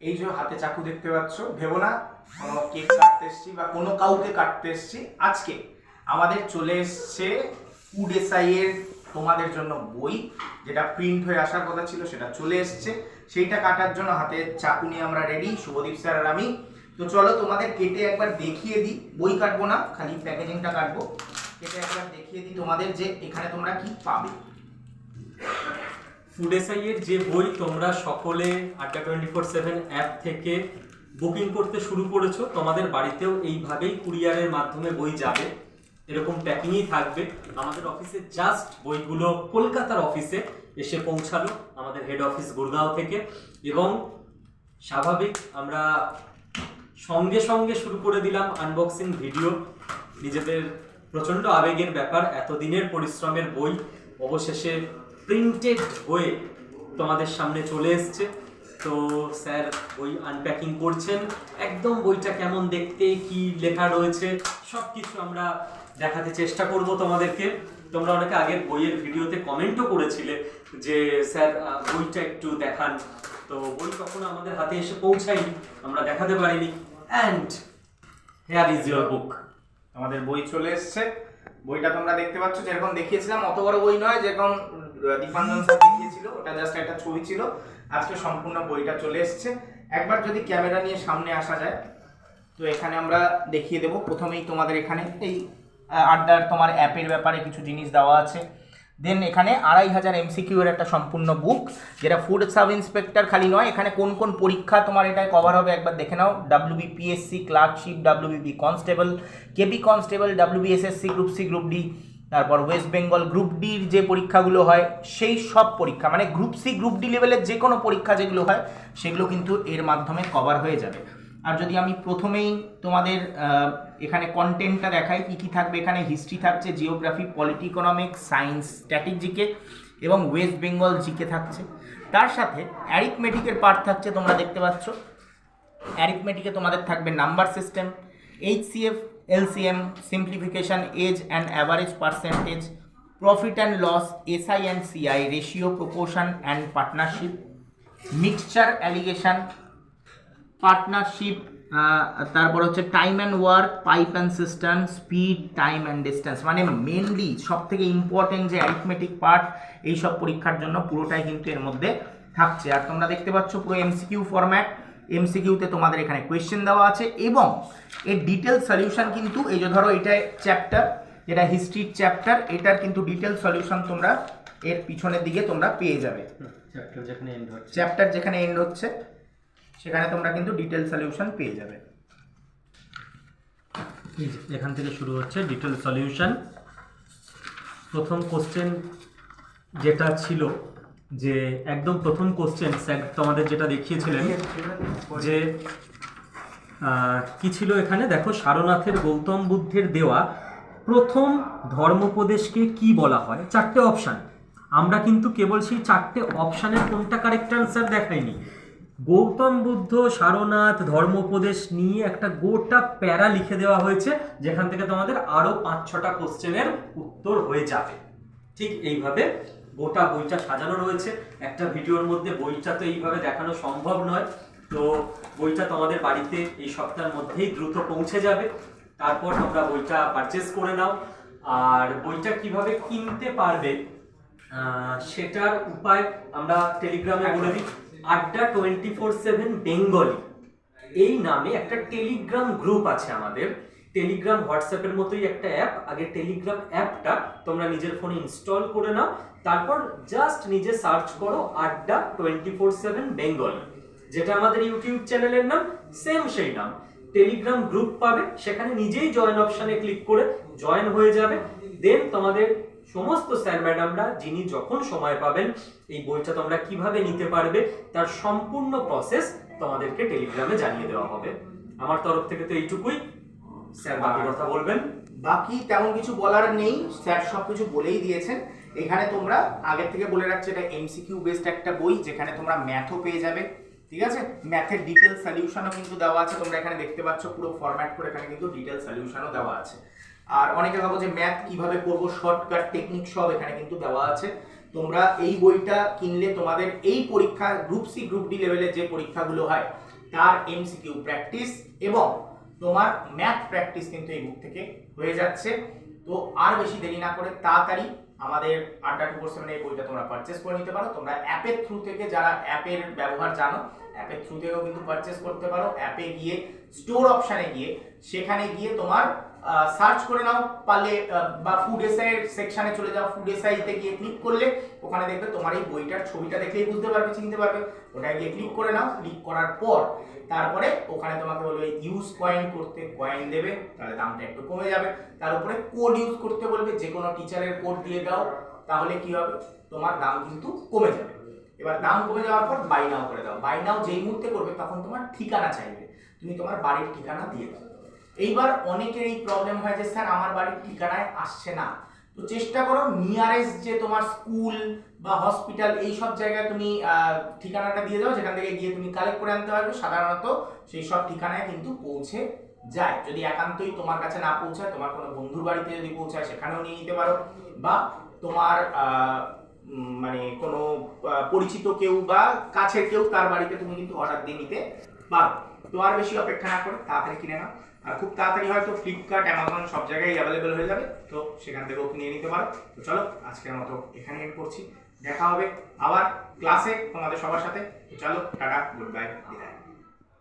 এই যে হাতে চাকু দেখতে পাচ্ছ, ভেবো না কোনো কেক কাটতে এসছি বা কোনো কাউকে কাটতে এসছি। আজকে আমাদের চলে এসছে ফুড এসআই এর তোমাদের জন্য বই, যেটা প্রিন্ট হয়ে আসার কথা ছিল সেটা চলে এসছে। সেইটা কাটার জন্য হাতে চাকু নিয়ে আমরা রেডি, শুভদীপ স্যার আর আমি। তো চলো তোমাদের কেটে একবার দেখিয়ে দিই, বই কাটবো না, খালি প্যাকেজিংটা কাটবো। কেটে একবার দেখিয়ে দিই তোমাদের যে এখানে তোমরা কি পাবে। ফুড এসআই এর যে বই তোমরা সকলে Adda247 অ্যাপ থেকে বুকিং করতে শুরু করেছো, তোমাদের বাড়িতেও এইভাবেই কুরিয়ারের মাধ্যমে বই যাবে, এরকম প্যাকিংই থাকবে। আমাদের অফিসে জাস্ট বইগুলো কলকাতার অফিসে এসে পৌঁছালো, আমাদের হেড অফিস গুরগাঁও থেকে। এবং স্বাভাবিক আমরা সঙ্গে সঙ্গে শুরু করে দিলাম আনবক্সিং ভিডিও। নিজেদের প্রচণ্ড আবেগের ব্যাপার, এতদিনের পরিশ্রমের বই অবশেষে প্রিন্টেড হয়ে তোমাদের সামনে চলে এসছে। তো স্যার বই আনপ্যাকিং করছেন, একদম বইটা কেমন দেখতে, কি লেখা রয়েছে সব কিছু আমরা দেখাতে চেষ্টা করব তোমাদেরকে। তোমরা অনেকে আগের বইয়ের ভিডিওতে কমেন্টও করেছিলে যে স্যার বইটা একটু দেখান, তো বই কখনো আমাদের হাতে এসে পৌঁছায়নি, আমরা দেখাতে পারিনি। And hair is your book, আমাদের বই চলে এসছে। বইটা তোমরা দেখতে পাচ্ছ, যেরকম দেখিয়েছিলাম অত বড় বই নয়, যেরকম দীপাঞ্জন স্যার দেখিয়েছিল ওটা জাস্ট একটা ছবি ছিল। আজকে সম্পূর্ণ বইটা চলে এসছে। একবার যদি ক্যামেরা নিয়ে সামনে আসা যায়, তো এখানে আমরা দেখিয়ে দেব। প্রথমেই তোমাদের এখানে এই আড্ডার তোমার অ্যাপের ব্যাপারে কিছু জিনিস দেওয়া আছে। দেন এখানে 2500 MCQ এর একটা সম্পূর্ণ বুক, যেটা ফুড সাব ইন্সপেক্টর খালি নয়, এখানে কোন কোন পরীক্ষা তোমার এটাই কভার হবে একবার দেখে নাও। WBPSC clerkship, WBP constable, KP constable, WBSSC group C, group D, তারপর ওয়েস্ট বেঙ্গল গ্রুপ ডির যে পরীক্ষাগুলো হয় সেই সব পরীক্ষা, মানে গ্রুপ সি গ্রুপ ডি লেভেলের যে কোনো পরীক্ষা যেগুলো হয় সেগুলো কিন্তু এর মাধ্যমে কভার হয়ে যাবে। আর যদি আমি প্রথমেই তোমাদের এখানে কন্টেন্টটা দেখাই, কী কী থাকবে এখানে, হিস্ট্রি থাকছে, geography, polity, economics, science, static GK এবং ওয়েস্ট বেঙ্গল জিকে থাকছে। তার সাথে অ্যারিথমেটিকের পার্ট থাকছে, তোমরা দেখতে পাচ্ছ। অ্যারিথমেটিকে তোমাদের থাকবে number system, HCF, LCM, simplification, age and average percentage, profit and loss, SI and CI, ratio, proportion and partnership, mixture, alligation, partnership, তারপর হচ্ছে time and work, pipe and system, speed, time and distance. মানে mainly সব থেকে important যে arithmetic part, এই সব পরীক্ষার জন্য পুরোটাই কিন্তু এর মধ্যে থাকছে। আর তোমরা দেখতে পাচ্ছ পুরো MCQ ফরম্যাট। MCQতে তোমাদের এখানে কোয়েশ্চেন দেওয়া আছে এবং এর ডিটেল সলিউশন কিন্তু, এই যে ধরো এটা চ্যাপ্টার, যেটা হিস্ট্রির চ্যাপ্টার, এটার কিন্তু ডিটেল সলিউশন তোমরা এর পিছনের দিকে তোমরা পেয়ে যাবে। চ্যাপ্টার যেখানে এন্ড হচ্ছে সেখানে তোমরা কিন্তু ডিটেল সলিউশন পেয়ে যাবে। এখান থেকে শুরু হচ্ছে ডিটেল সলিউশন। প্রথম কোশ্চেন যেটা ছিল, যে একদম প্রথম কোশ্চেন স্যার তোমাদের যেটা দেখিয়েছিলেন, যে কি ছিল এখানে দেখো, সারনাথের গৌতম বুদ্ধের দেওয়া প্রথম ধর্মোপদেশকে কি বলা হয়। 4টে অপশান, আমরা কিন্তু কেবল সেই 4টে অপশানের কোনটা কারেক্ট আনসার দেখাইনি। গৌতম বুদ্ধ, সারনাথ, ধর্মোপদেশ নিয়ে একটা গোটা প্যারা লিখে দেওয়া হয়েছে, যেখান থেকে তোমাদের আরও 5-6টা কোশ্চেনের উত্তর হয়ে যাবে। ঠিক এইভাবে গোটা বইটা সাজানো রয়েছে। একটা ভিডিওর মধ্যে বইটা তো এইভাবে দেখানো সম্ভব নয়, তো বইটা তোমাদের বাড়িতে এই সপ্তাহের মধ্যেই দ্রুত পৌঁছে যাবে। তারপর তোমরা বইটা পারচেস করে নাও। আর বইটা কিভাবে কিনতে পারবে সেটার উপায় আমরা টেলিগ্রামে বলে দিই। Adda247 বেঙ্গলি এই নামে একটা টেলিগ্রাম গ্রুপ আছে আমাদের। টেলিগ্রাম হোয়াটসঅ্যাপের মতোই একটা অ্যাপ। আগে টেলিগ্রাম অ্যাপটা তোমরা নিজের ফোনে ইনস্টল করে নাও, তারপর জাস্ট নিজে সার্চ করো Adda247 বেঙ্গলি, যেটা আমাদের ইউটিউব চ্যানেলের নাম, সেম সেই নাম। টেলিগ্রাম গ্রুপ পাবে, সেখানে নিজেই জয়েন অপশানে ক্লিক করে জয়েন হয়ে যাবে। দেন তোমাদের সমস্ত স্যার ম্যাডামরা যিনি যখন সময় পাবেন এই বইটা তোমরা কিভাবে নিতে পারবে তার সম্পূর্ণ প্রসেস তোমাদেরকে টেলিগ্রামে জানিয়ে দেওয়া হবে। আমার তরফ থেকে তো এইটুকুই, স্যার বাকি কথা বলবেন। বাকি তেমন কিছু বলার নেই, স্যার সব কিছু বলেই দিয়েছেন। এখানে তোমরা আগের থেকে বলে রাখছি, এটা MCQ বেসড একটা বই, যেখানে তোমরা ম্যাথও পেয়ে যাবে, ঠিক আছে। ম্যাথের ডিটেল সলিউশনও কিন্তু দেওয়া আছে, তোমরা এখানে দেখতে পাচ্ছ পুরো ফরম্যাট করে, এখানে কিন্তু ডিটেল সলিউশনও দেওয়া আছে। আর অনেকে ভাবো যে ম্যাথ কিভাবে করবো, শর্টকাট টেকনিক সব এখানে কিন্তু দেওয়া আছে। তোমরা এই বইটা কিনলে তোমাদের এই পরীক্ষা গ্রুপ সি গ্রুপ ডি লেভেলের যে পরীক্ষাগুলো হয় তার এমসিকিউ প্র্যাকটিস এবং তোমার ম্যাথ প্র্যাকটিস কিন্তু এই বুক থেকে হয়ে যাচ্ছে। তো আর বেশি দেরি না করে তাড়াতাড়ি আমাদের Adda247 এই বইটা তোমরা পারচেস করে নিতে পারো। তোমরা অ্যাপের থ্রু থেকে, যারা অ্যাপের ব্যবহার জানো, অ্যাপের থ্রু থেকেও কিন্তু পারচেস করতে পারো। অ্যাপে গিয়ে স্টোর অপশানে গিয়ে সেখানে গিয়ে তোমার সার্চ করে নাও, পারলে বা ফুড এসআই এর সেকশনে চলে যাও। ফুড এসআই তে গিয়ে ক্লিক করলে ওখানে দেখবে তোমার এই বইটার ছবিটা দেখলেই বুঝতে পারবে, চিনতে পারবে। ওটায় গিয়ে ক্লিক করে নাও। ক্লিক করার পর তারপরে ওখানে তোমাকে বলবে ইউজ কয়েন করতে, কয়েন দেবে, তাহলে দামটা একটু কমে যাবে। তার উপরে কোড ইউজ করতে বলবে, যে কোনো টিচারের কোড দিয়ে দাও, তাহলে কি হবে, তোমার দাম কিন্তু কমে যাবে। এবার দাম কমে যাওয়ার পর বাই নাও করে দাও। বাই নাও যেই মুহূর্তে করবে তখন তোমার ঠিকানা চাইবে, তুমি তোমার বাড়ির ঠিকানা দিয়ে দাও। এইবার অনেকের এই প্রবলেম হয় যে স্যার আমার বাড়ির ঠিকানায় আসছে না। তো চেষ্টা করো নিয়ারেস্ট যে তোমার স্কুল বা হসপিটাল এই সব জায়গায় তুমি ঠিকানাটা দিয়ে দাও, যেখান থেকে গিয়ে তুমি কালেক্ট করে আনতে পারবে। সাধারণত সেই সব ঠিকানায় কিন্তু পৌঁছে যায়। যদি একান্তই তোমার কাছে না পৌঁছায়, তোমার কোনো বন্ধুর বাড়িতে যদি পৌঁছায় সেখানেও নিয়ে নিতে পারো, বা তোমার মানে কোনো পরিচিত কেউ বা কাছের কেউ তার বাড়িতে তুমি কিন্তু অর্ডার দিয়ে নিতে পারো। তো আর বেশি অপেক্ষা না করে তাড়াতাড়ি কিনে নাও। আর খুব তাড়াতাড়ি হয়তো ফ্লিপকার্ট, অ্যামাজন সব জায়গায় অ্যাভেলেবেল হয়ে যাবে, তো সেখান থেকেও কিনে নিতে পারো। তো চলো আজকের মতো এখানে এন্ড করছি। দেখা হবে আবার ক্লাসে তোমাদের সবার সাথে। তো চলো, টাটা, গুড বাই, বিদায়।